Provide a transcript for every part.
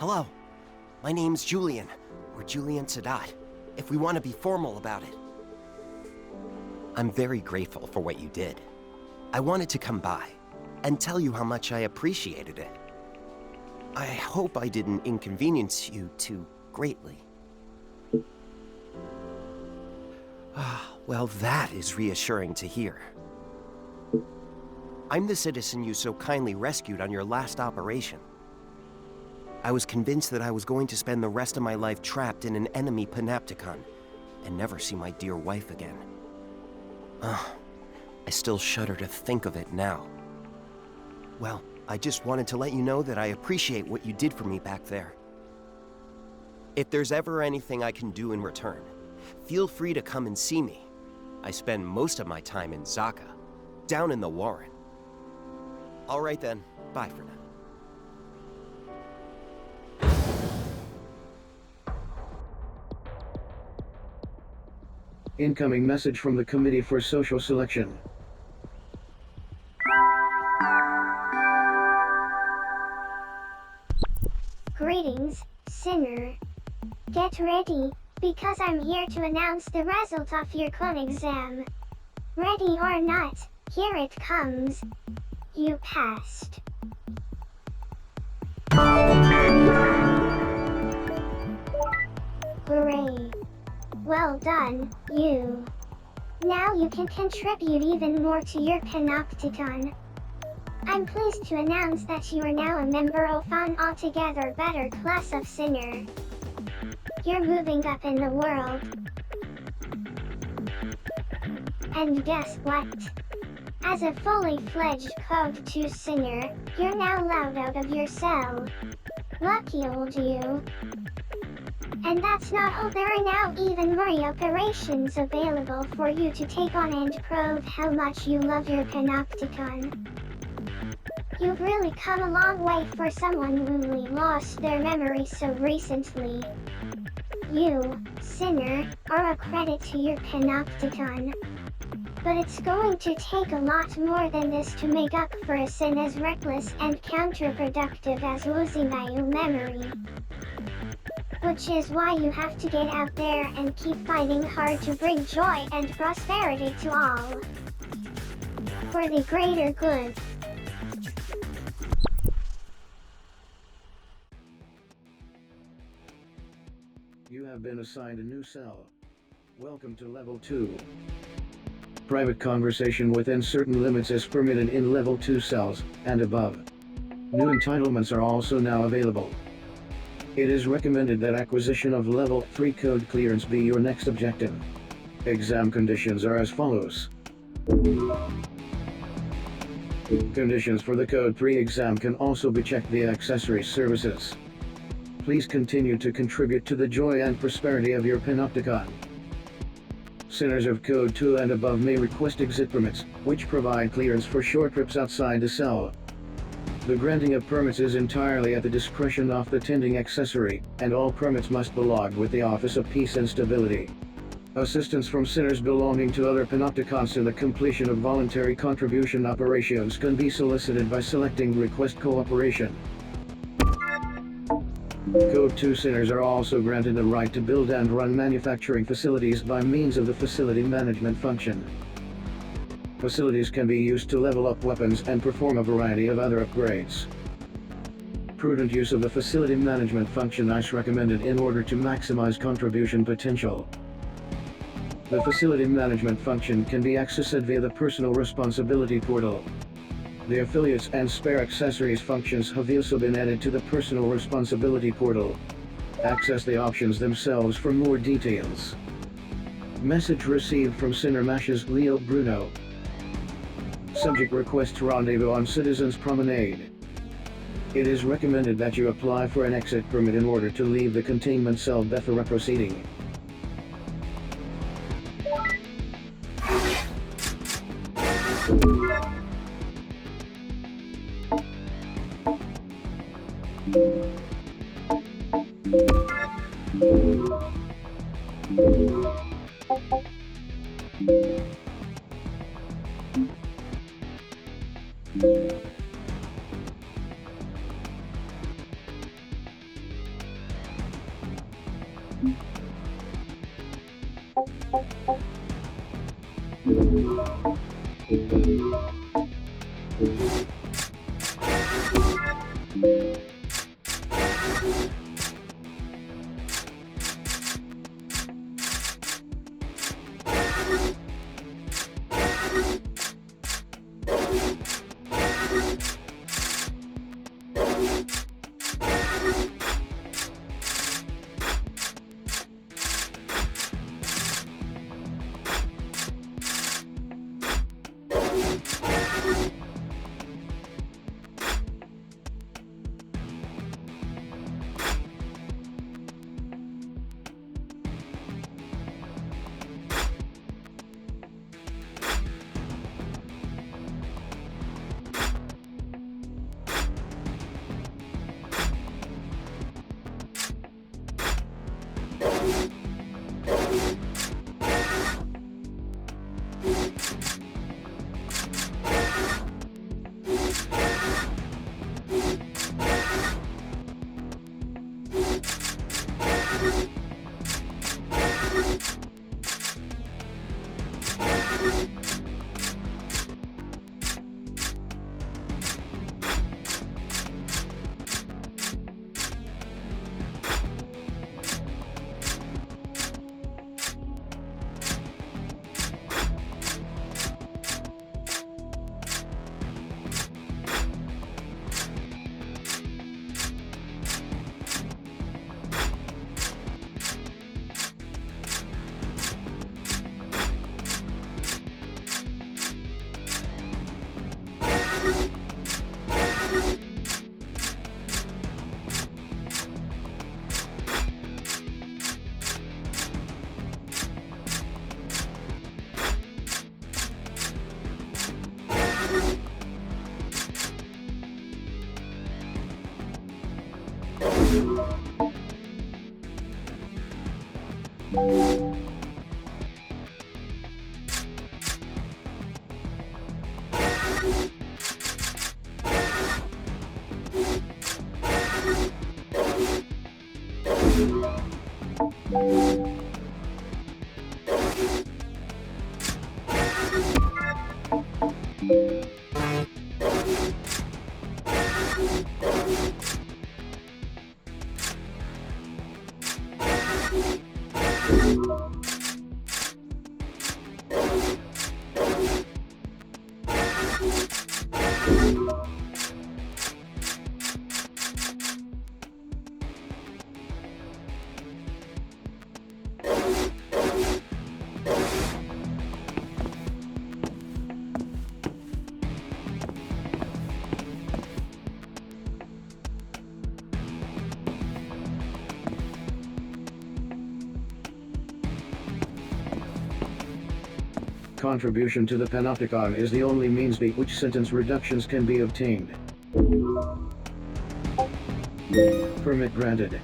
Hello, my name's Julian, or Julian Sadat, if we want to be formal about it. I'm very grateful for what you did. I wanted to come by and tell you how much I appreciated it. I hope I didn't inconvenience you too greatly. Well, that is reassuring to hear. I'm the citizen you so kindly rescued on your last operation. I was convinced that I was going to spend the rest of my life trapped in an enemy panopticon and never see my dear wife again. I still shudder to think of it now. Well, I just wanted to let you know that I appreciate what you did for me back there. If there's ever anything I can do in return, feel free to come and see me. I spend most of my time in Zaka, down in the Warren. All right then, bye for now. Incoming message from the Committee for Social Selection. Greetings, Sinner. Get ready, because I'm here to announce the result of your clone exam. Ready or not, here it comes. You passed. Hooray. Well done, you. Now you can contribute even more to your panopticon. I'm pleased to announce that you are now a member of an altogether better class of Sinner. You're moving up in the world. And guess what? As a fully fledged Code 2 Sinner, you're now allowed out of your cell. Lucky old you. And that's not all, there are now even more operations available for you to take on and prove how much you love your panopticon. You've really come a long way for someone who only lost their memory so recently. You, Sinner, are a credit to your panopticon. But it's going to take a lot more than this to make up for a sin as reckless and counterproductive as losing my memory. Which is why you have to get out there and keep fighting hard to bring joy and prosperity to all. For the greater good. You have been assigned a new cell. Welcome to Level 2. Private conversation within certain limits is permitted in Level 2 cells, and above. New entitlements are also now available. It is recommended that acquisition of Level 3 code clearance be your next objective. Exam conditions are as follows. Conditions for the Code 3 exam can also be checked via accessory services. Please continue to contribute to the joy and prosperity of your panopticon. Sinners of Code 2 and above may request exit permits, which provide clearance for short trips outside the cell. The granting of permits is entirely at the discretion of the attending accessory, and all permits must be logged with the Office of Peace and Stability. Assistance from sinners belonging to other panopticons in the completion of voluntary contribution operations can be solicited by selecting Request Cooperation. Code 2 sinners are also granted the right to build and run manufacturing facilities by means of the Facility Management function. Facilities can be used to level up weapons and perform a variety of other upgrades. Prudent use of the Facility Management function is recommended in order to maximize contribution potential. The Facility Management function can be accessed via the Personal Responsibility portal. The Affiliates and Spare Accessories functions have also been added to the Personal Responsibility portal. Access the options themselves for more details. Message received from Sinner Mash's Leo Bruno. Subject requests rendezvous on Citizens Promenade. It is recommended that you apply for an exit permit in order to leave the containment cell before proceeding. Contribution to the panopticon is the only means by which sentence reductions can be obtained. Permit granted.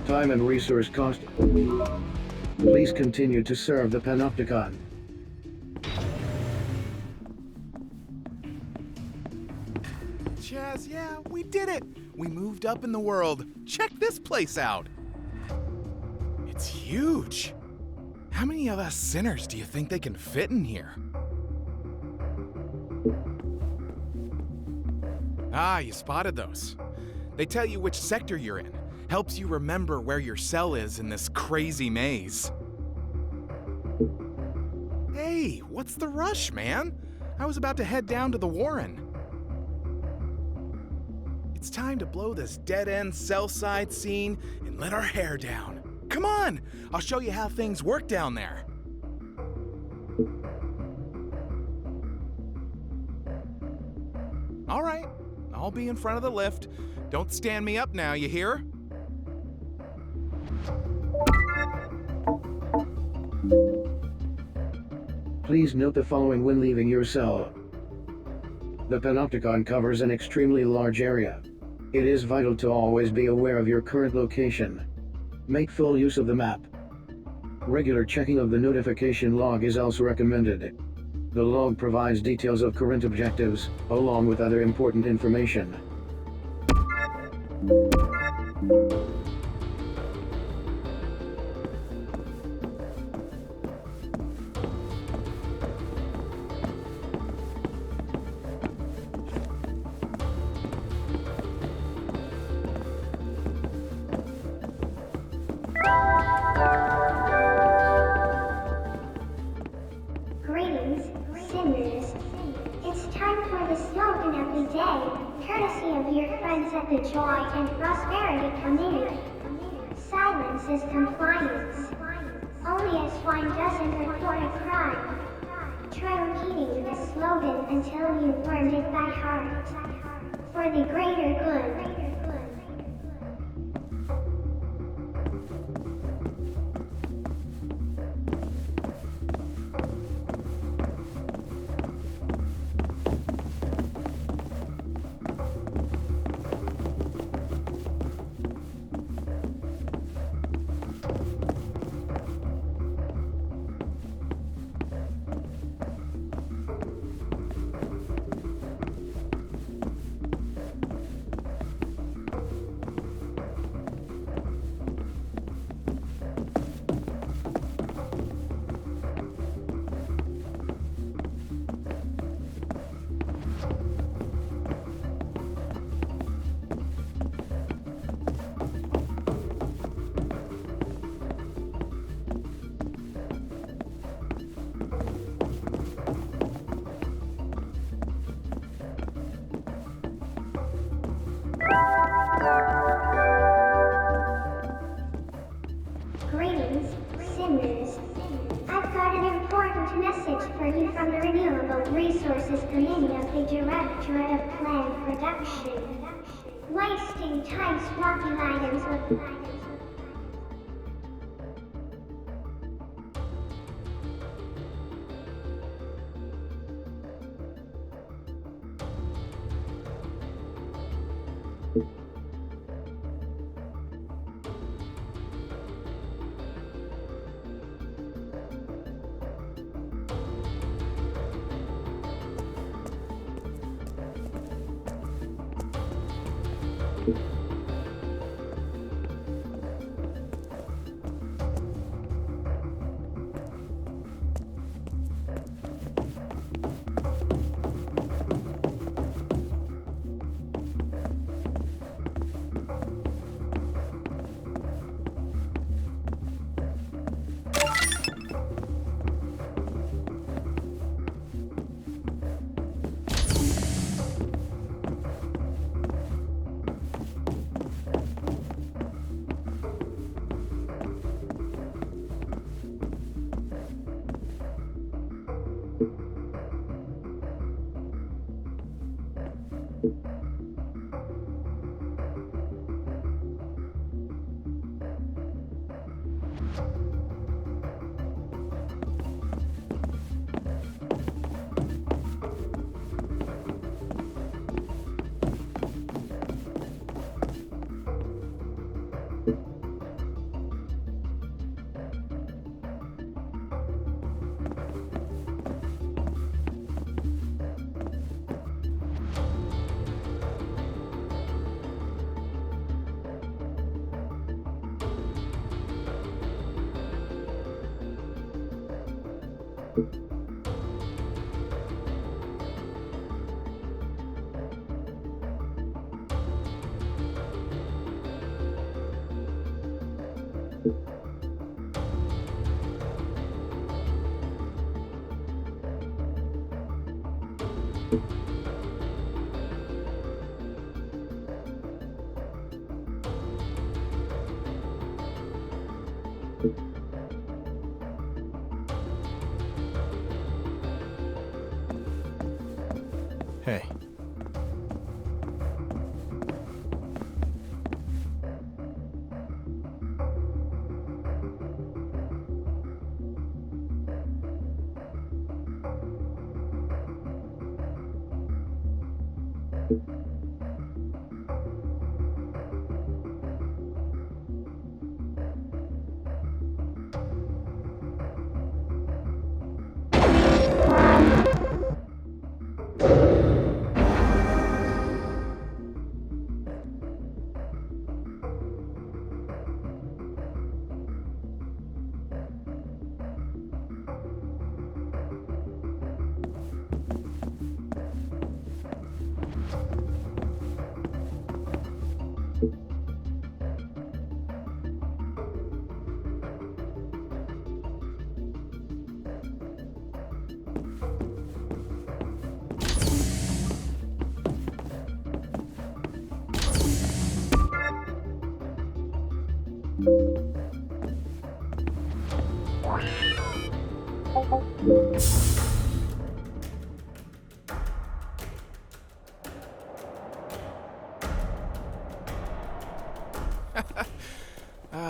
Time and resource cost. Please continue to serve the Panopticon. Chaz, yeah, we did it! We moved up in the world. Check this place out! It's huge! How many of us sinners do you think they can fit in here? Ah, you spotted those. They tell you which sector you're in. Helps you remember where your cell is in this crazy maze. Hey, what's the rush, man? I was about to head down to the Warren. It's time to blow this dead-end cell side scene and let our hair down. Come on, I'll show you how things work down there. All right, I'll be in front of the lift. Don't stand me up now, you hear? Please note the following when leaving your cell. The Panopticon covers an extremely large area. It is vital to always be aware of your current location. Make full use of the map. Regular checking of the notification log is also recommended. The log provides details of current objectives, along with other important information. Greetings, sinners. It's time for the slogan of the day, courtesy of your friends at the Joy and Prosperity Committee. Silence is compliance. Only a swine doesn't report a crime. Try repeating the slogan until you've learned it by heart. For the greater good. Greetings, sinners. I've got an important message for you from the Renewable Resources Committee of the Directorate of Planned Production. Wasting time swapping items with Hey.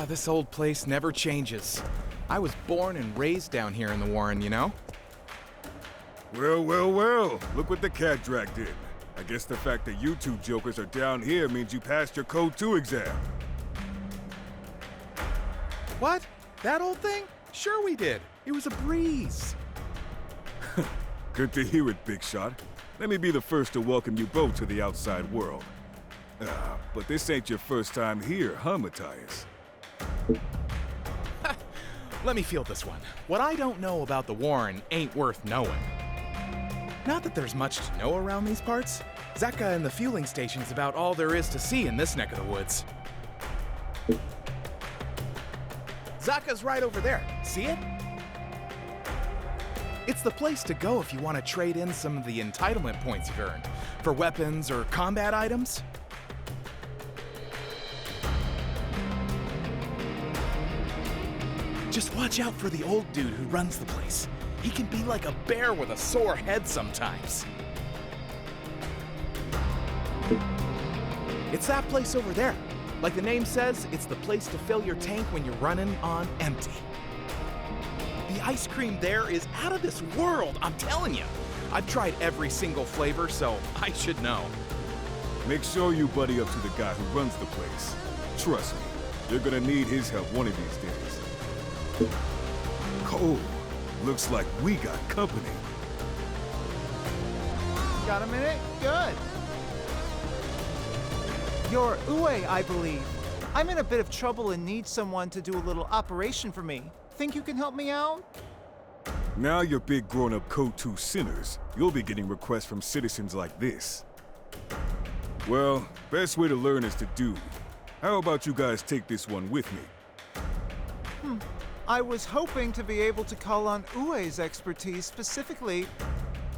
This old place never changes. I was born and raised down here in the Warren, you know? Well, well, well. Look what the cat dragged in. I guess the fact that you two jokers are down here means you passed your Code 2 exam. What? That old thing? Sure we did. It was a breeze. Good to hear it, Big Shot. Let me be the first to welcome you both to the outside world. But this ain't your first time here, huh, Matthias? Let me feel this one. What I don't know about the Warren ain't worth knowing. Not that there's much to know around these parts. Zaka and the fueling station's about all there is to see in this neck of the woods. Zaka's right over there. See it? It's the place to go if you want to trade in some of the entitlement points you've earned for weapons or combat items. Just watch out for the old dude who runs the place. He can be like a bear with a sore head sometimes. It's that place over there. Like the name says, it's the place to fill your tank when you're running on empty. The ice cream there is out of this world, I'm telling you. I've tried every single flavor, so I should know. Make sure you buddy up to the guy who runs the place. Trust me, you're gonna need his help one of these days. Cole, looks like we got company. Got a minute? Good. You're Ue, I believe. I'm in a bit of trouble and need someone to do a little operation for me. Think you can help me out? Now you're big grown-up Code 2 sinners. You'll be getting requests from citizens like this. Well, best way to learn is to do. How about you guys take this one with me? I was hoping to be able to call on Ue's expertise specifically,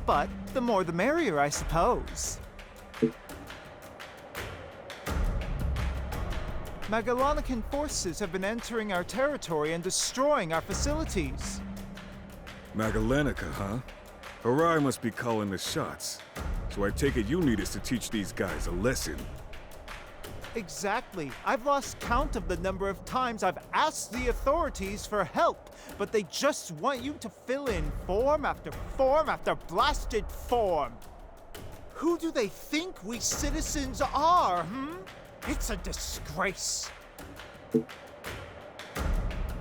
but the more the merrier, I suppose. Magellanican forces have been entering our territory and destroying our facilities. Magallanica, huh? Harai must be calling the shots. So I take it you need us to teach these guys a lesson. Exactly. I've lost count of the number of times I've asked the authorities for help, but they just want you to fill in form after form after blasted form. Who do they think we citizens are, It's a disgrace.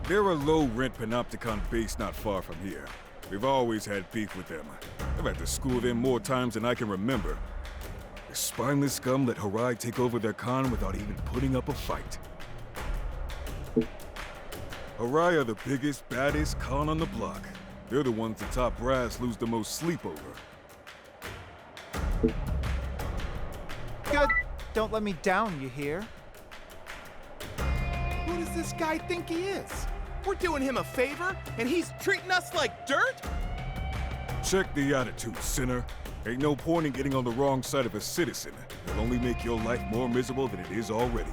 They're a low-rent Panopticon base not far from here. We've always had beef with them. I've had to school them more times than I can remember. The spineless scum let Harai take over their con without even putting up a fight. Harai are the biggest, baddest con on the block. They're the ones the top brass lose the most sleep over. Good. Don't let me down, you hear? Who does this guy think he is? We're doing him a favor, and he's treating us like dirt? Check the attitude, sinner. Ain't no point in getting on the wrong side of a citizen. It'll only make your life more miserable than it is already.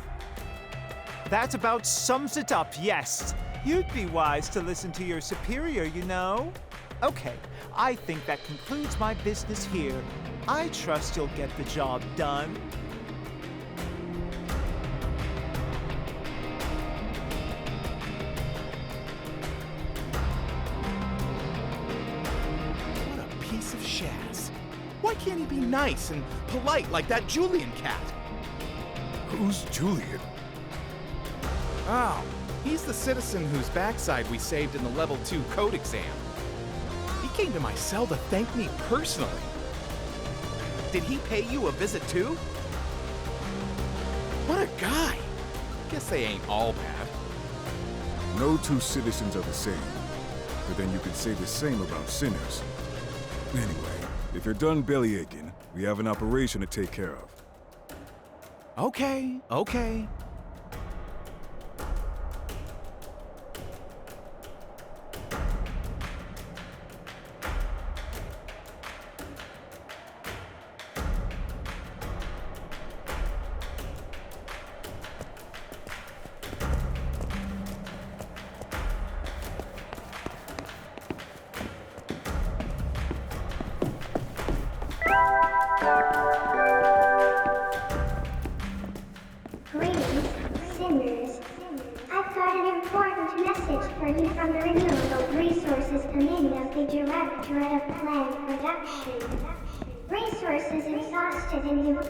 That about sums it up, yes. You'd be wise to listen to your superior, you know. Okay, I think that concludes my business here. I trust you'll get the job done. What a piece of shaz. Why can't he be nice and polite like that Julian cat? Who's Julian? Oh, he's the citizen whose backside we saved in the level 2 code exam. He came to my cell to thank me personally. Did he pay you a visit too? What a guy! Guess they ain't all bad. No two citizens are the same. But then you could say the same about sinners. Anyway, if you're done bellyaching, we have an operation to take care of. Okay. Greetings, sinners. I've got an important message for you from the Renewable Resources Committee of the Directorate of Plant Production. Resources exhausted and you...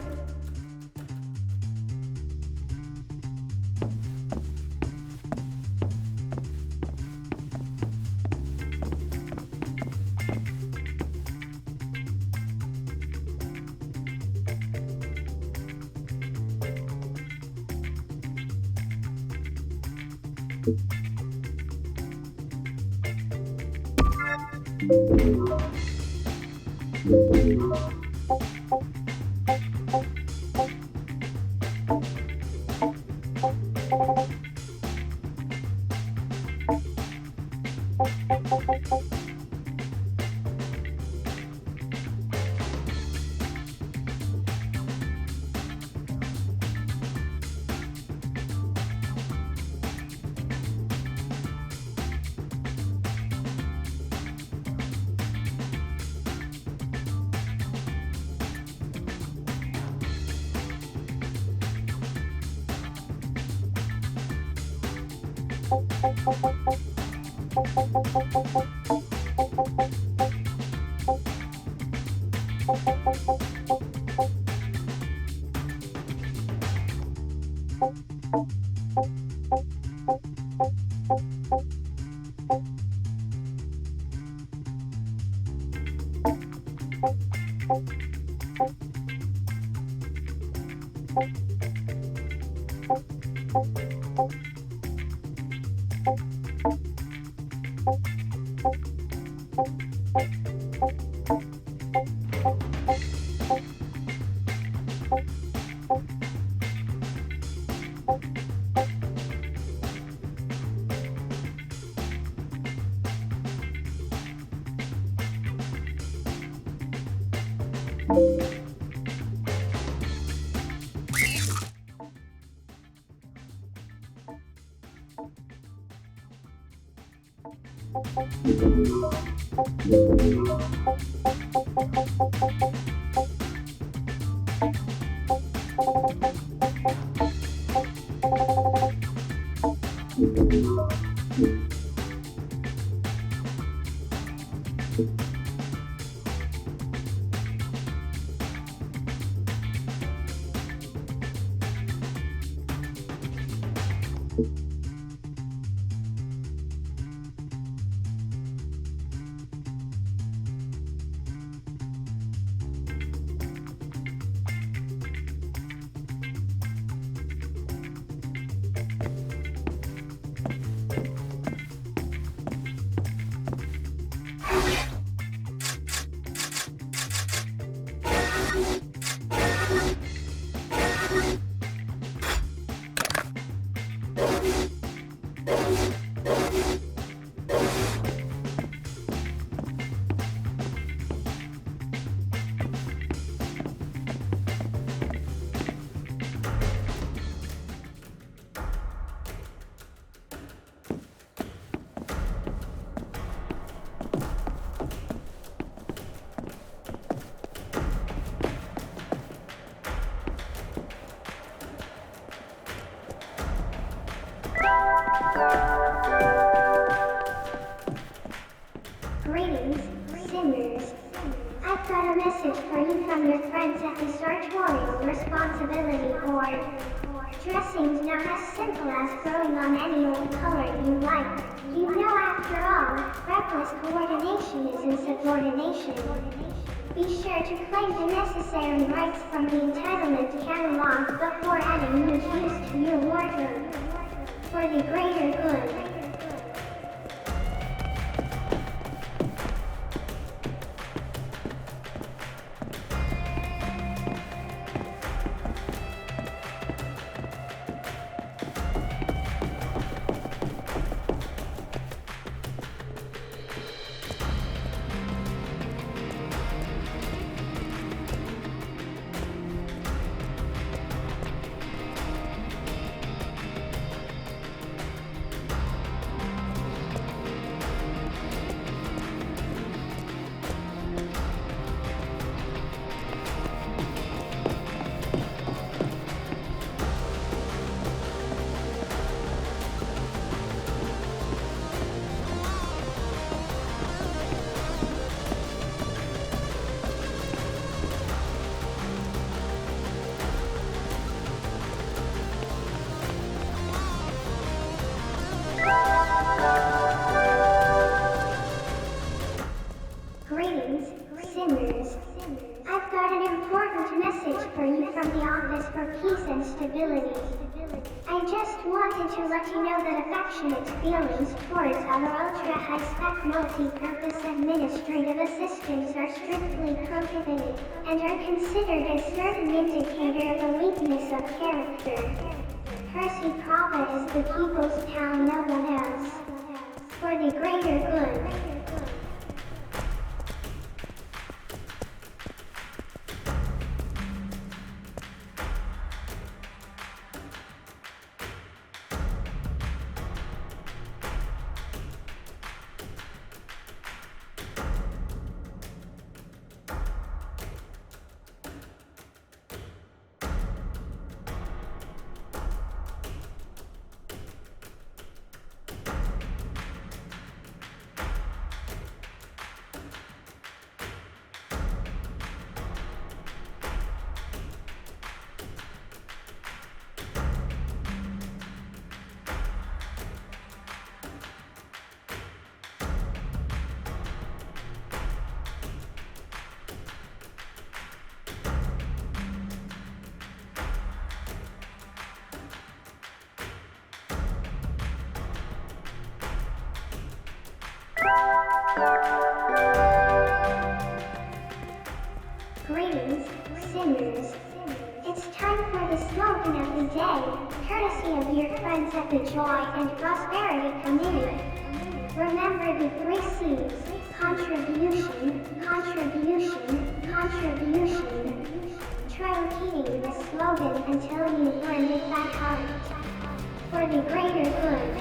Greetings, sinners. I've got a message for you from your friends at the Sartorial Responsibility Board. Dressing's not as simple as throwing on any old color you like. You know, after all, reckless coordination is insubordination. Be sure to claim the necessary rights from the entitlement catalog before adding new cues to your wardrobe. For the greater good. Greetings, sinners. I've got an important message for you from the Office for Peace and Stability. I just wanted to let you know that affectionate feelings towards our ultra-high-spec multi-purpose administrative assistants are strictly prohibited, and are considered a certain indicator of a weakness of character. Percy Prava is the people's pal, no one else. For the greater good. Greetings, sinners. It's time for the slogan of the day, courtesy of your friends at the Joy and Prosperity Committee. Remember the 3 C's: contribution, contribution, contribution. Try repeating the slogan until you've learned it by heart. For the greater good.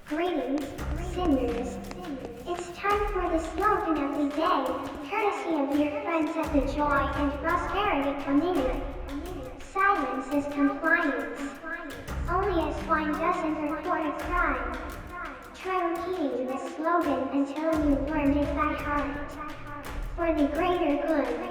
Greetings, sinners. It's time for the slogan of the day, courtesy of your friends at the Joy and Prosperity Committee. Silence is compliance. Only a swine doesn't report a crime. Try repeating the slogan until you've learned it by heart. For the greater good.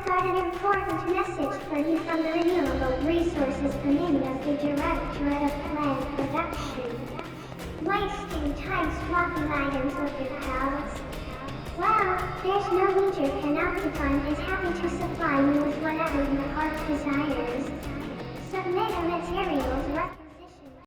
I've got an important message for you from the Renewable Resources Committee of the Directorate of Plant Production. Wasting time swapping items with your pals? Well, there's no Major Panopticon is happy to supply you with